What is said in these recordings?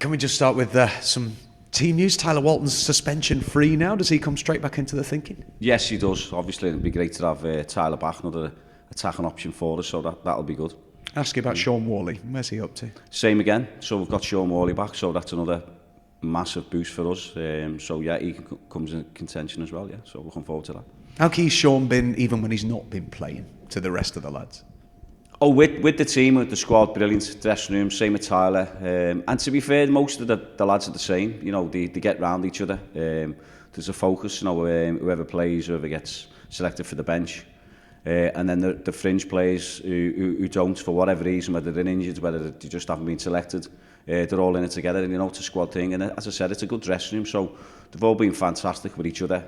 can we just start with some team news? Tyler Walton's suspension free now. Does he come straight back into the thinking? Yes, he does. Obviously, it'd be great to have Tyler back, another attacking option for us, so that'll be good. Ask you about Sean Worley. Where's he up to? Same again. So we've got Sean Worley back, so that's another massive boost for us. So yeah, he comes in contention as well. Yeah, so looking forward to that. How key's Sean been, even when he's not been playing, to the rest of the lads? Oh, with the team, with the squad, brilliant. Dressing room, same with Tyler. And to be fair, most of the lads are the same. You know, they get round each other. There's a focus. You know, whoever plays, whoever gets selected for the bench. And then the fringe players who don't, for whatever reason, whether they're injured, whether they just haven't been selected, they're all in it together, and you know, it's a squad thing. And as I said, it's a good dressing room, so they've all been fantastic with each other,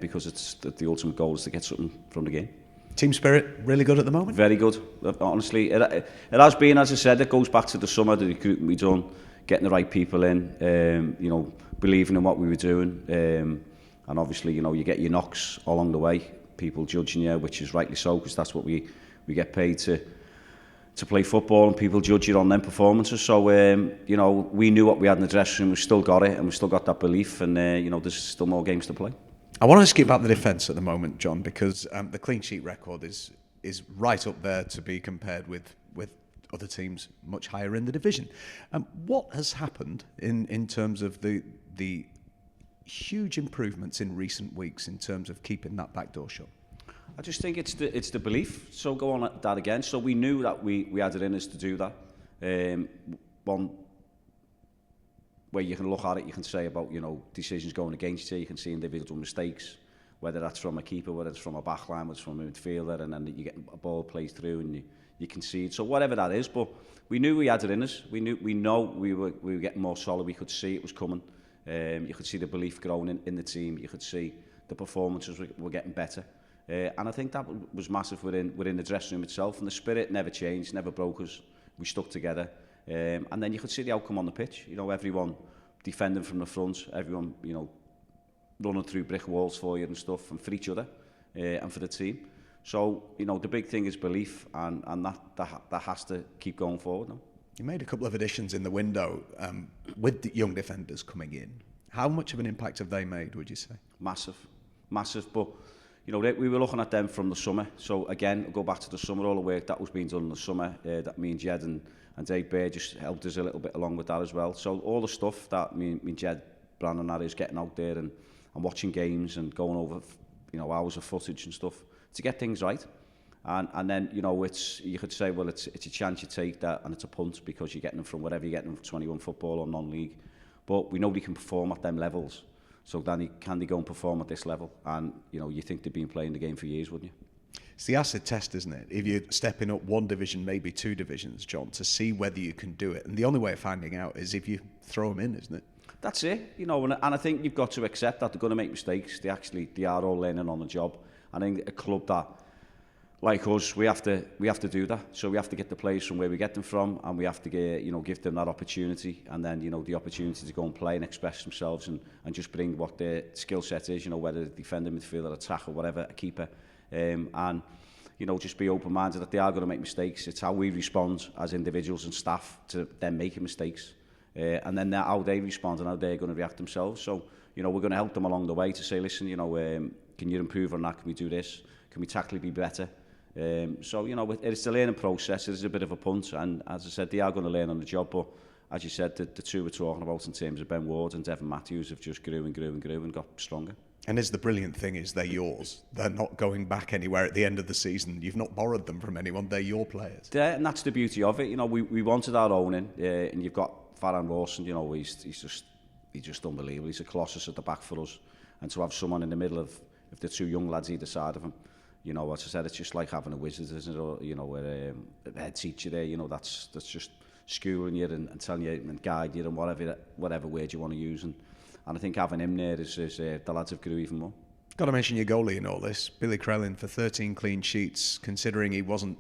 because it's the ultimate goal is to get something from the game. Team spirit really good at the moment? Very good, honestly. It has been, as I said, it goes back to the summer, the recruitment we done, getting the right people in, you know, believing in what we were doing, and obviously, you know, you get your knocks along the way, people judging you, which is rightly so, because that's what we get paid to play football, and people judge you on them performances. So you know, we knew what we had in the dressing room, we've still got it, and we've still got that belief, and you know, there's still more games to play. I want to ask you about the defence at the moment, John, because the clean sheet record is right up there to be compared with other teams much higher in the division. What has happened in terms of the huge improvements in recent weeks in terms of keeping that back door shut? I just think it's the belief. So go on at that again. So we knew that we had it in us to do that. One way you can look at it, you can say about, you know, decisions going against you. You can see individual mistakes, whether that's from a keeper, whether it's from a backline, whether it's from a midfielder, and then you get a ball plays through and you concede. So whatever that is, but we knew we had it in us. We know we were getting more solid. We could see it was coming. You could see the belief growing in the team. You could see the performances were getting better. And I think that was massive within the dressing room itself, and the spirit never changed, never broke us. We stuck together, and then you could see the outcome on the pitch. You know, everyone defending from the front, everyone, you know, running through brick walls for you and stuff, and for each other, and for the team. So, you know, the big thing is belief, and that has to keep going forward now. You made a couple of additions in the window with the young defenders coming in. How much of an impact have they made, would you say? Massive, but you know, we were looking at them from the summer. So again, go back to the summer, all the work that was being done in the summer, that me and Jed and Dave Baird just helped us a little bit along with that as well. So all the stuff that me and Jed, Brandon, that is getting out there and watching games and going over, you know, hours of footage and stuff to get things right. And then, you know, you could say, well, it's a chance you take that, and it's a punt because you're getting them from wherever you're getting them, from 21 football or non-league. But we know they can perform at them levels. So then can they go and perform at this level? And, you know, you think they've been playing the game for years, wouldn't you? It's the acid test, isn't it? If you're stepping up one division, maybe two divisions, John, to see whether you can do it. And the only way of finding out is if you throw them in, isn't it? That's it. You know, and I think you've got to accept that they're going to make mistakes. They are all learning on the job. I think a club that, like us, we have to do that. So we have to get the players from where we get them from, and we have to get, you know, give them that opportunity, and then, you know, the opportunity to go and play and express themselves and just bring what their skill set is, you know, whether defender, midfielder, attacker, whatever, a keeper, and, you know, just be open-minded that they are going to make mistakes. It's how we respond as individuals and staff to them making mistakes, and then how they respond and how they're going to react themselves. So, you know, we're going to help them along the way to say, listen, you know, can you improve on that? Can we do this? Can we tactically be better? So, you know, it's a learning process. It is a bit of a punt, and as I said, they are going to learn on the job. But as you said, the two we're talking about in terms of Ben Ward and Devon Matthews have just grew and got stronger. And the brilliant thing is they're yours. They're not going back anywhere at the end of the season. You've not borrowed them from anyone. They're your players. Yeah, and that's the beauty of it. You know, we wanted our own in, and you've got Farhan Rawson. You know, he's just unbelievable. He's a colossus at the back for us, and to have someone in the middle of the two young lads either side of him. You know, as I said, it's just like having a wizard, isn't it? Or, you know, a head teacher there. You know, that's just schooling you and telling you and guide you and whatever word you want to use. And I think having him there is the lads have grew even more. Got to mention your goalie in all this, Billy Crellin, for 13 clean sheets. Considering he wasn't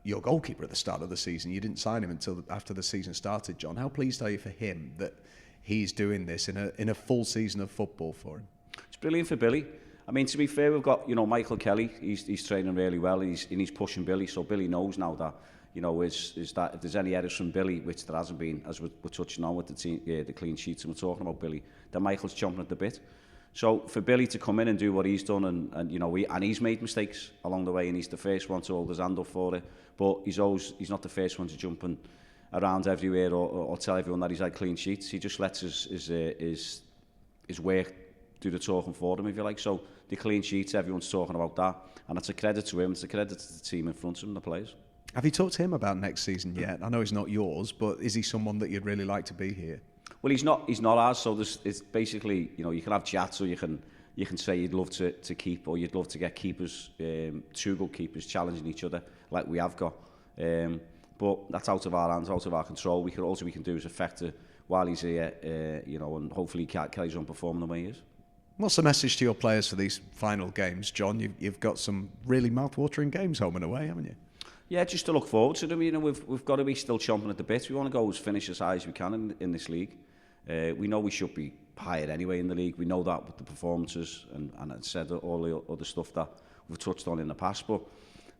your goalkeeper at the start of the season, you didn't sign him until after the season started. John, how pleased are you for him that he's doing this in a full season of football for him? It's brilliant for Billy. I mean, to be fair, we've got, you know, Michael Kelly. He's training really well. He's pushing Billy, so Billy knows now that, is that if there's any errors from Billy, which there hasn't been, as we're touching on with the clean sheets, and we're talking about Billy, then Michael's chomping at the bit. So for Billy to come in and do what he's done, and he's made mistakes along the way, and he's the first one to hold his hand up for it, but he's not the first one to jump around everywhere or tell everyone that he's had clean sheets. He just lets his work do the talking for him, if you like. So the clean sheets, everyone's talking about that, and it's a credit to him, it's a credit to the team in front of him, the players. Have you talked to him about next season yet? I know he's not yours, but is he someone that you'd really like to be here? Well, he's not ours, so it's basically, you can have chats, or you can say you'd love to keep, or you'd love to get keepers, two good keepers challenging each other like we have got. But that's out of our hands, out of our control. We can do is affect it while he's here, and hopefully he carries on performing the way he is. What's the message to your players for these final games, John? You've got some really mouth-watering games home and away, haven't you? Yeah, just to look forward to them. We've got to be still chomping at the bit. We want to go finish as high as we can in this league. We know we should be higher anyway in the league. We know that with the performances and I said all the other stuff that we've touched on in the past. But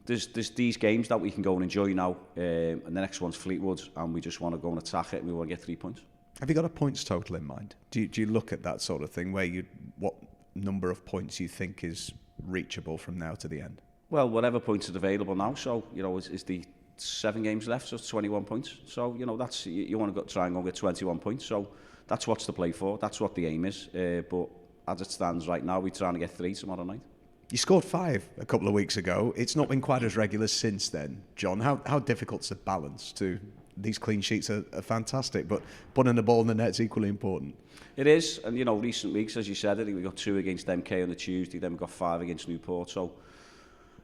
there's these games that we can go and enjoy now, and the next one's Fleetwood, and we just want to go and attack it, and we want to get 3 points. Have you got a points total in mind? Do you look at that sort of thing, where what number of points you think is reachable from now to the end? Well, whatever points are available now. So is the 7 games left, so it's 21 points. So that's you want to try and go get 21 points. So that's what's to play for. That's what the aim is. But as it stands right now, we're trying to get 3 tomorrow night. You scored 5 a couple of weeks ago. It's not been quite as regular since then, John. How difficult's the balance to these clean sheets are fantastic, but putting the ball in the net's equally important. It is, and recent weeks, as you said, I think we got 2 against MK on the Tuesday, then we got 5 against Newport. So,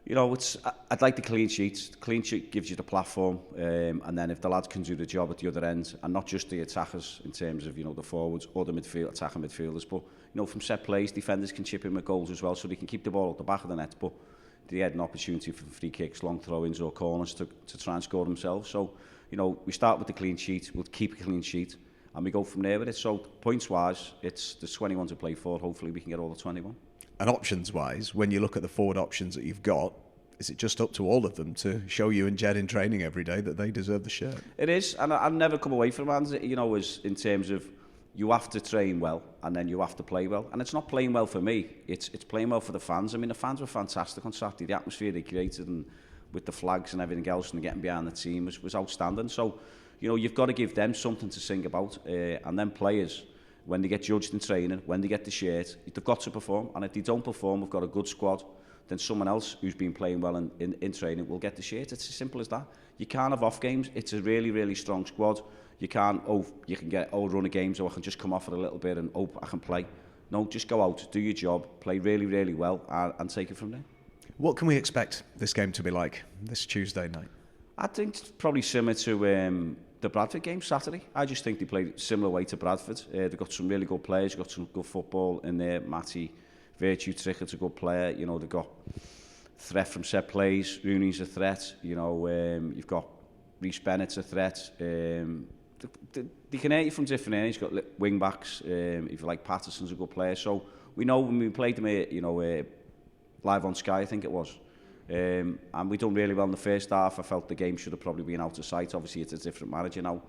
I'd like the clean sheets. The clean sheet gives you the platform, and then if the lads can do the job at the other end, and not just the attackers in terms of the forwards or the attacking midfielders, but from set plays, defenders can chip in with goals as well, so they can keep the ball at the back of the net. But they had an opportunity for free kicks, long throw-ins or corners to try and score themselves. So, we start with the clean sheet, we'll keep a clean sheet, and we go from there with it. So, points-wise, there's 21 to play for. Hopefully, we can get all the 21. And options-wise, when you look at the forward options that you've got, is it just up to all of them to show you and Jed in training every day that they deserve the shirt? It is, and I never come away from it, as in terms of you have to train well and then you have to play well. And it's not playing well for me, it's playing well for the fans. I mean, the fans were fantastic on Saturday. The atmosphere they created, and with the flags and everything else and getting behind the team was outstanding. So, you've got to give them something to sing about. And then players, when they get judged in training, when they get the shirt, they've got to perform. And if they don't perform, we've got a good squad, then someone else who's been playing well in training will get the shirt. It's as simple as that. You can't have off games. It's a really, really strong squad. You can't, you can get run of games, or I can just come off it a little bit and I can play. No, just go out, do your job, play really, really well, and take it from there. What can we expect this game to be like this Tuesday night? I think it's probably similar to the Bradford game Saturday. I just think they played a similar way to Bradford. They've got some really good players, got some good football in there. Matty, Virtue Trickett's a good player. They've got threat from set plays. Rooney's a threat. You've got Rhys Bennett's a threat. They can hit you from different areas. You've got wing backs. If you like, Patterson's a good player. So we know when we played them here, live on Sky, I think it was. And we done really well in the first half. I felt the game should have probably been out of sight. Obviously, it's a different manager now.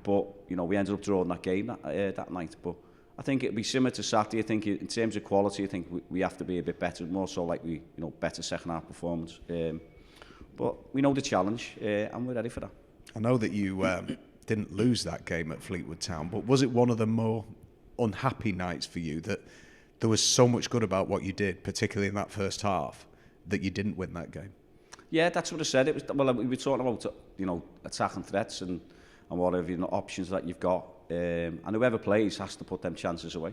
But we ended up drawing that game that night. But I think it'll be similar to Saturday. I think in terms of quality, I think we have to be a bit better, more so like better second half performance. But we know the challenge, and we're ready for that. I know that you didn't lose that game at Fleetwood Town, but was it one of the more unhappy nights for you that there was so much good about what you did, particularly in that first half, that you didn't win that game? Yeah, that's what I said. It was, well, we were talking about attacking threats and whatever options that you've got, and whoever plays has to put them chances away.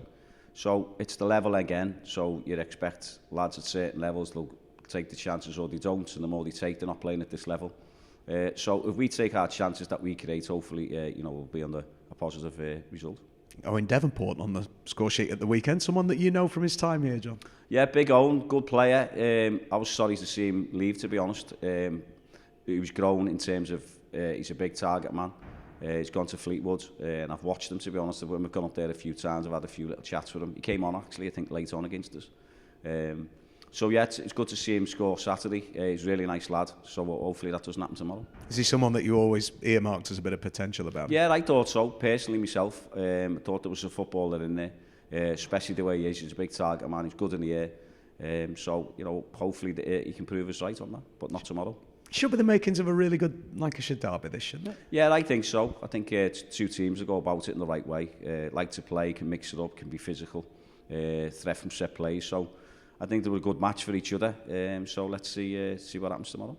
So it's the level again. So you'd expect lads at certain levels they'll take the chances, or they don't, and the more they take, they're not playing at this level. So if we take our chances that we create, hopefully, we'll be on a positive result. In Devonport on the score sheet at the weekend, someone that you know from his time here, John. Yeah, Big Owen, good player. I was sorry to see him leave, to be honest. He was grown in terms of he's a big target man. He's gone to Fleetwood, and I've watched him, to be honest. We've gone up there a few times. I've had a few little chats with him. He came on, actually, I think, late on against us. So yeah, it's good to see him score Saturday. He's a really nice lad, so hopefully that doesn't happen tomorrow. Is he someone that you always earmarked as a bit of potential about? Yeah, I thought so, personally myself. I thought there was a footballer in there, especially the way he is. He's a big target man, he's good in the air. So, you know, hopefully he can prove us right on that, but not tomorrow. Should be the makings of a really good Lancashire derby, this, shouldn't it? Yeah, I think so. I think it's two teams that go about it in the right way. Like to play, can mix it up, can be physical, threat from set plays. So I think they were a good match for each other. So let's see what happens tomorrow.